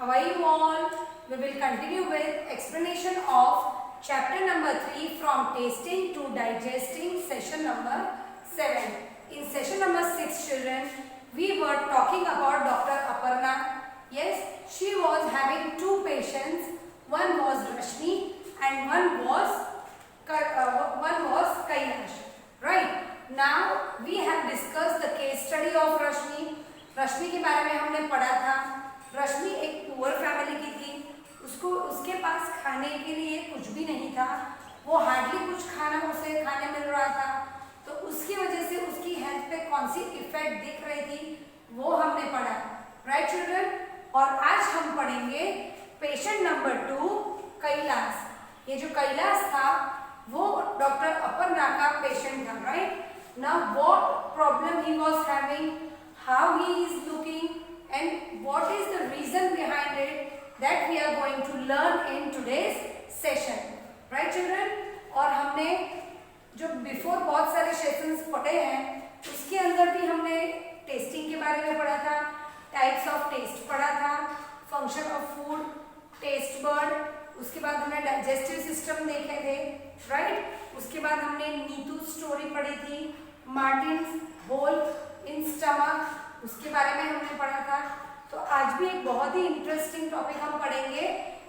How are you all? We will continue with explanation of chapter number 3 from tasting to digesting, session number 7. In session number 6, children, we were talking about Dr. Aparna. Yes, she was having two patients. One was Rashmi and one was Kailash. Right? Now we have discussed the case study of Rashmi. रश्मि के बारे में हमने पढ़ा था। रश्मि एक poor family की थी, उसके पास खाने के लिए कुछ भी नहीं था, वो हार्डली कुछ खाना उसे खाने मिल रहा था, तो उसकी वजह से उसकी हेल्थ पे कौन सी इफेक्ट दिख रही थी वो हमने पढ़ा। Right children? और आज हम पढ़ेंगे पेशेंट नंबर 2 कैलाश। ये जो कैलाश था वो डॉक्टर अपर्णा का पेशेंट था। Right? Now what problem he was having, how he is looking and what is the reason behind it, that we are going to learn in today's session. Right children? और हमने जो before बहुत सारे sessions पढ़े हैं उसके अंदर भी हमने टेस्टिंग के बारे में पढ़ा था, टाइप्स ऑफ टेस्ट पढ़ा था, function of food, taste bud, उसके बाद हमने डाइजेस्टिव सिस्टम देखे थे। राइट? उसके बाद हमने नीतू स्टोरी पढ़ी थी, मार्टिन्स होल इन स्टमक, उसके बारे में हमने पढ़ा था। तो आज भी एक बहुत ही इंटरेस्टिंग टॉपिक हम पढ़ेंगे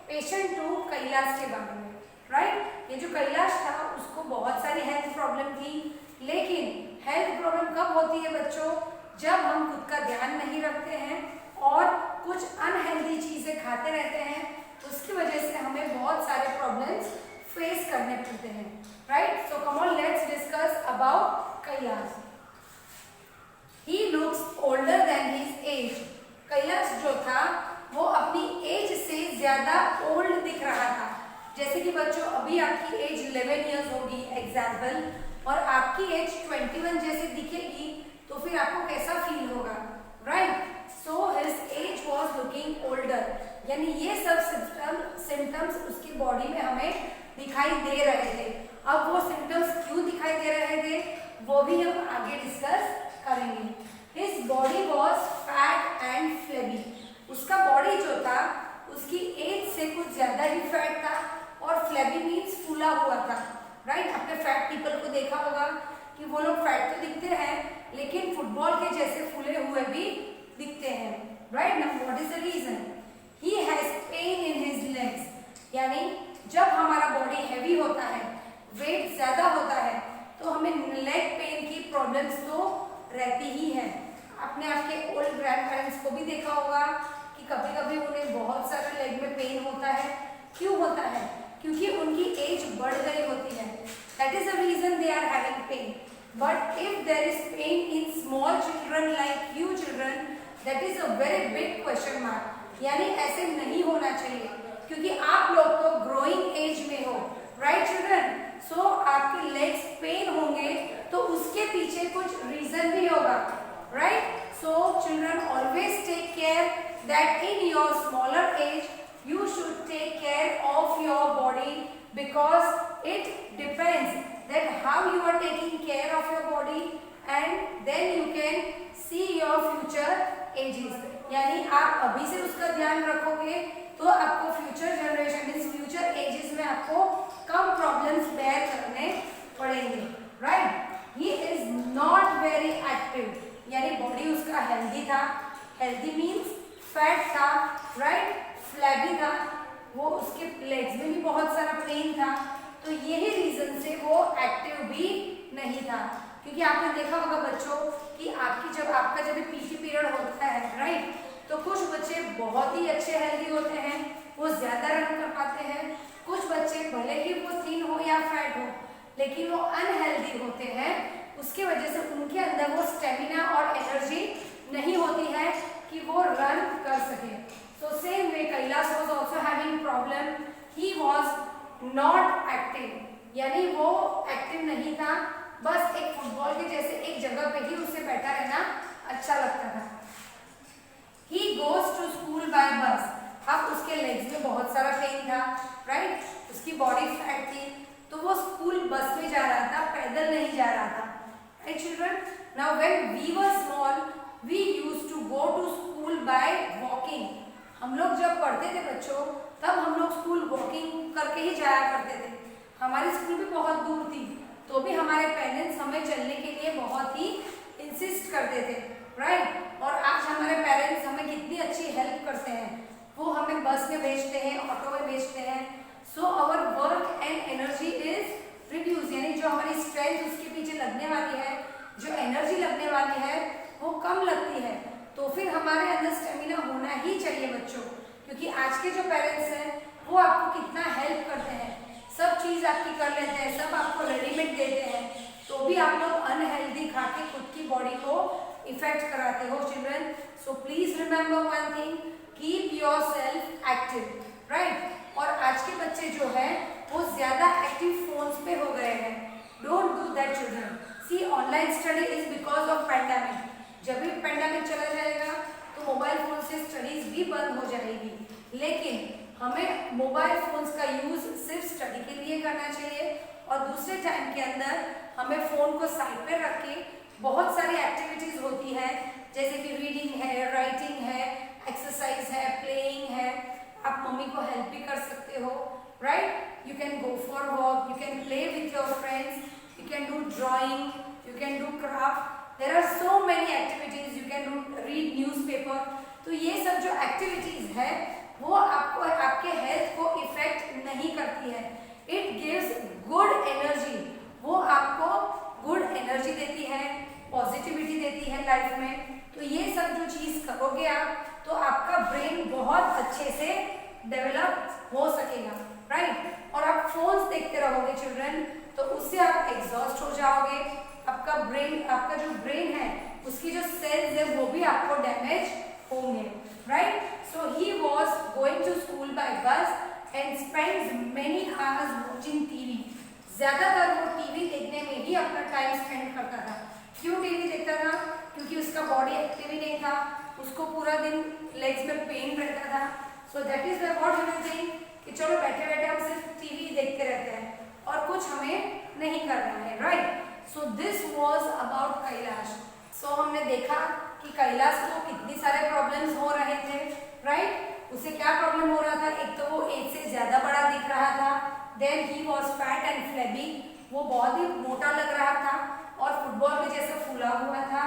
पेशेंट 2 कैलाश के बारे में। राइट? ये जो कैलाश था उसको बहुत सारी हेल्थ प्रॉब्लम थी, लेकिन हेल्थ प्रॉब्लम कब होती है बच्चों? जब हम खुद का ध्यान नहीं रखते हैं और कुछ अनहेल्दी चीजें खाते रहते हैं, उसकी वजह से हमें बहुत सारे प्रॉब्लम्स फेस करने पड़ते हैं। Right? So come on let's discuss about Kailash. He looks older than his age. Kailash जो था वो अपनी एज से ज्यादा ओल्ड दिख रहा था। जैसे कि बच्चों अभी आपकी एज 11 इयर्स होगी एग्जाम्पल, और आपकी एज 21 जैसे दिखेगी तो फिर आपको कैसा फील होगा? Right? So his age was looking older, यानी ये सब सिम्टम्स उसकी बॉडी में हमें दिखाई दे रहे थे। अब वो सिम्टम्स क्यों दिखाई दे रहे थे वो भी हम आगे डिस्कस करेंगे। His body was fat and flabby. उसका बॉडी जो था उसकी एज से कुछ ज्यादा ही फैट था और फ्लैबी मीन्स फूला हुआ था। राइट? आपने फैट पीपल को देखा होगा कि वो लोग फैट तो दिखते हैं लेकिन फुटबॉल के जैसे फूले हुए भी दिखते हैं। Right? Now what is the reason? He has pain in his legs. यानी जब हमारा बॉडी हैवी होता है, वेट ज्यादा होता है, तो हमें लेग पेन की प्रॉब्लम्स तो रहती ही है। आपने आपके ओल्ड ग्रैंड पेरेंट्स को भी देखा होगा कि कभी कभी उन्हें बहुत सारा लेग में पेन होता है। क्यों होता है? क्योंकि उनकी एज बढ़ गई होती है। That is the reason they are having pain. But if there is pain in small children like you children, that is a very big question mark. यानी ऐसे नहीं होना चाहिए क्योंकि आप लोग तो ग्रोइंग एज में हो। Right children? सो आपके लेग्स पेन होंगे तो उसके पीछे कुछ रीजन भी होगा। Right? So children always take care that in your smaller age you should take care of your body because it depends that how you are taking care of your body and then you can see your future ages. यानी आप अभी से उसका ध्यान रखोगे तो आपको future generation means future ages में आपको कम प्रॉब्लम्स बेयर करने पड़ेंगे। Right? He is not very active, यानी बॉडी उसका हेल्दी था। हेल्दी मीन्स फैट था। राइट? फ्लैबी था, वो उसके लेग्स में भी बहुत सारा पेन था, तो यही रीजन से वो एक्टिव भी नहीं था। क्योंकि आपने देखा होगा बच्चों कि आपका जब पीटी पीरियड होता है, राइट, तो कुछ बच्चे बहुत ही अच्छे हेल्दी होते हैं, वो ज्यादा रन कर पाते हैं। कुछ बच्चे भले ही वो थीन हो या फैट हो लेकिन वो अनहेल्दी होते हैं, उसके वजह से उनके अंदर वो स्टेमिना और एनर्जी नहीं होती है कि वो रन कर सके। So same way Kailash was also having problem. He was not active, यानी वो एक्टिव नहीं था, बस एक फुटबॉल के जैसे एक जगह पे ही उसे बैठा रहना अच्छा लगता था। He goes to school by bus. अब उसके लेग्स में बहुत सारा पेन था। राइट? उसकी बॉडी फैट थी तो वो स्कूल बस में जा रहा था, पैदल नहीं जा रहा था। Right children? Now when we were small we used to go to school by walking. हम लोग जब पढ़ते थे बच्चों, तब हम लोग स्कूल वॉकिंग करके ही जाया करते थे। हमारी स्कूल भी बहुत दूर थी, तो भी हमारे पेरेंट्स हमें चलने के लिए बहुत ही इंसिस्ट करते थे, राइट। और आज हमारे पेरेंट्स हमें कितनी अच्छी हेल्प करते हैं, वो हमें बस में भेजते हैं, ऑटो में भेजते हैं। So our work and energy is reduce, यानी जो हमारी स्ट्रेंथ उसके पीछे लगने वाली है, जो एनर्जी लगने वाली है वो कम लगती है। तो फिर हमारे अंदर स्टेमिना होना ही चाहिए बच्चों, क्योंकि आज के जो पेरेंट्स हैं वो आपको कितना हेल्प करते हैं, सब चीज़ आपकी कर लेते हैं, सब आपको रेडीमेड देते हैं, तो भी आप लोग अनहेल्दी खा के खुद की बॉडी को इफेक्ट कराते हो children. So please remember one thing, keep your self active, right. और आज के बच्चे जो है वो ज्यादा एक्टिव फोन्स पे हो गए हैं। Don't do that children. See, online study is because of pandemic. जब भी पैंडेमिक चला जाएगा तो मोबाइल फोन से स्टडीज भी बंद हो जाएगी, लेकिन हमें मोबाइल फोन्स का यूज सिर्फ स्टडी के लिए करना चाहिए, और दूसरे टाइम के अंदर हमें फोन को साइड पे रख के बहुत सारी एक्टिविटीज होती है, जैसे कि रीडिंग है, राइटिंग है, एक्सरसाइज है, प्लेइंग है, आप मम्मी को हेल्प भी कर सकते हो, right. You can go for walk, you can play with your friends, you can do drawing, you can do craft, there are so many activities, you can do read newspaper. तो ये सब जो activities है वो आपको आपके health को effect नहीं करती है। इट गिव्स गुड एनर्जी, वो आपको गुड एनर्जी देती है, पॉजिटिविटी देती है लाइफ में। तो ये सब जो चीज करोगे आप, तो आपका ब्रेन बहुत अच्छे से डेवलप हो सकेगा, राइट। और आप फोन्स देखते रहोगे चिल्ड्रन, तो उससे आप एग्जॉस्ट हो जाओगे, आपका जो ब्रेन है उसकी जो सेल्स है वो भी आपको डैमेज होंगे, right. So he was going to school by bus and spends many hours watching TV. ज्यादातर वो टीवी देखने में ही अपना टाइम स्पेंड करता था। क्यों टीवी देखता था? क्योंकि उसका बॉडी एक्टिव ही नहीं था, उसको पूरा दिन लेग्स में पेन रहता था। So that is what you will think कि चलो बैठे बैठे हम सिर्फ टीवी देखते रहते हैं और कुछ हमें नहीं करना है, right. So this was about Kailash. So हमने देखा कि कैलाश को कितनी सारे प्रॉब्लम्स हो रहे थे, राइट। उसे क्या प्रॉब्लम हो रहा था? एक तो वो एज से ज्यादा बड़ा दिख रहा था, then he was fat and flabby, वो बहुत ही मोटा लग रहा था और फुटबॉल के जैसा फूला हुआ था।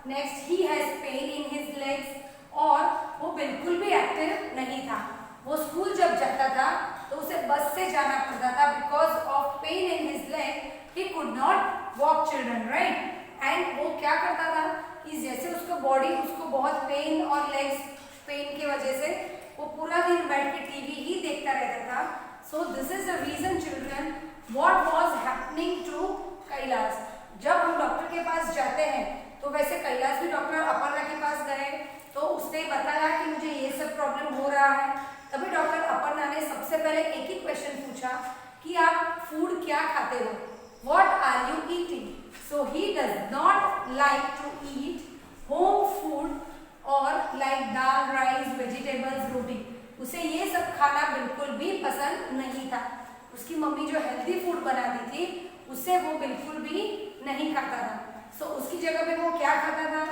Next, he has pain in his legs, और वो बिल्कुल भी एक्टिव नहीं था। वो स्कूल जब जाता था तो उसे बस से जाना पड़ता था, because of pain in his leg he could not walk children, right. And वो क्या करता था कि जैसे उसको बहुत पेन और लेग्स पेन की वजह से वो पूरा दिन बैठ के टीवी ही देखता रहता था। So this is the reason children what was happening to Kailash. जब हम डॉक्टर के पास जाते हैं, तो वैसे कैलाश भी डॉक्टर अपर्णा के पास गए, तो उसने बताया कि मुझे ये सब प्रॉब्लम हो रहा है। तभी डॉक्टर अपर्णा ने सबसे पहले एक ही क्वेश्चन पूछा कि आप फूड क्या खाते हो, what are you eating. So he does not like to eat home food और like dal, rice, vegetables, roti. उसे ये सब खाना बिल्कुल भी पसंद नहीं था। उसकी मम्मी जो हेल्दी फूड बनाती थी उससे वो बिल्कुल भी नहीं खाता था। सो उसकी जगह पे वो क्या खाता था?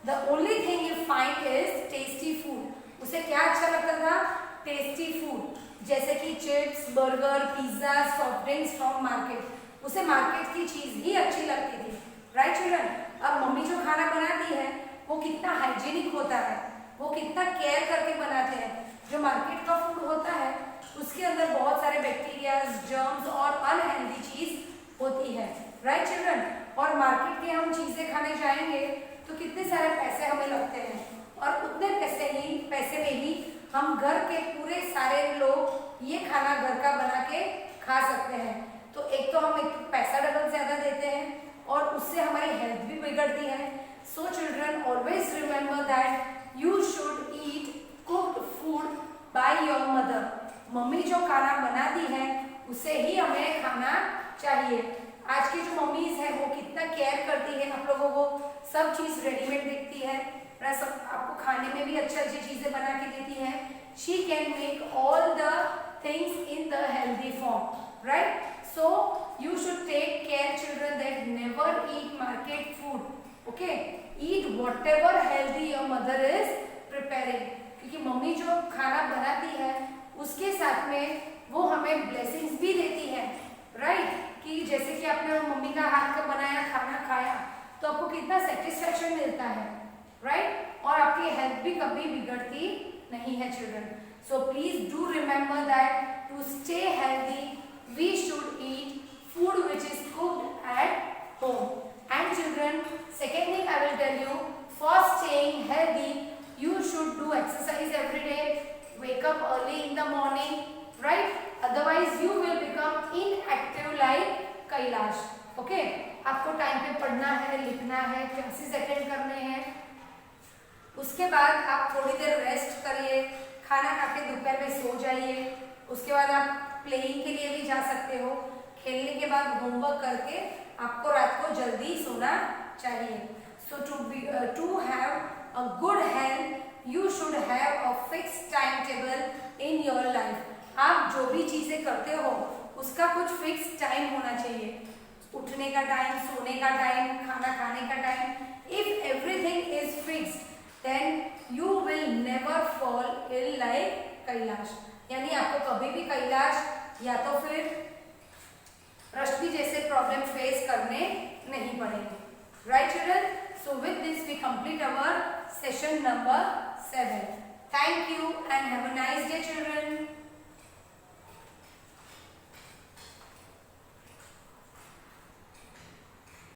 The only thing you find is tasty food. उसे क्या अच्छा लगता था? टेस्टी फूड, जैसे कि chips, burger, pizza, soft drinks from market. उसे मार्केट की चीज ही अच्छी लगती थी, राइट चिल्ड्रन। अब मम्मी जो खाना बनाती है वो कितना हाइजीनिक होता है, वो कितना केयर करके बनाते हैं। जो मार्केट का फूड होता है उसके अंदर बहुत सारे बैक्टीरिया, जर्म्स और अनहेल्दी चीज होती है, राइट चिल्ड्रन। और मार्केट की हम चीजें खाने जाएंगे तो कितने सारे पैसे हमें लगते हैं, और उतने पैसे में ही हम घर के पूरे सारे लोग ये खाना घर का बना के खा सकते हैं। तो एक तो हम पैसा डबल ज्यादा देते हैं और उससे हमारी हेल्थ भी बिगड़ती है। सो children always remember that you should eat cooked food by your mother. Mummy जो खाना बनाती है उसे ही हमें खाना चाहिए। आज की जो मम्मीज है वो कितना केयर करती है आप लोगों को, सब चीज रेडीमेड देखती है, सब आपको खाने में भी अच्छी अच्छी चीजें बना के देती है। She can make all the things in the healthy form, right. So you should take care children that never eat market food, okay. Eat whatever healthy your mother is preparing क्योंकि मम्मी जो खाना बनाती है उसके साथ में वो हमें ब्लेसिंग्स भी देती है, राइट? कि जैसे कि आपने मम्मी का हाथ का बनाया खाना खाया तो आपको कितना सेटिस्फैक्शन मिलता है, राइट? और आपकी हेल्थ भी कभी बिगड़ती नहीं है children. So please do remember that to stay healthy we should eat food which is cooked at home. And children, second thing I will tell you, for staying healthy you should do exercise every day, wake up early in the morning, right? Otherwise you will become inactive like Kailash. Okay? आपको time पे पढ़ना है, लिखना है, classes attend करने हैं। उसके बाद आप थोड़ी देर रेस्ट करिए, खाना खा के दोपहर में सो जाइए। उसके बाद आप प्लेइंग के लिए भी जा सकते हो। खेलने के बाद होमवर्क करके आपको रात को जल्दी सोना चाहिए। So to have a good health you should have a fixed time table in your life. आप जो भी चीजें करते हो उसका कुछ फिक्स टाइम होना चाहिए, उठने का टाइम, सोने का टाइम, खाना खाने का time. If everything is fixed then you will never fall ill like Kailash, यानी आपको कभी भी कैलाश या तो फिर रश्मि जैसे प्रॉब्लम फेस करने नहीं पड़ेंगे, right children? So with this we complete our session number 7. Thank you and have a nice day children.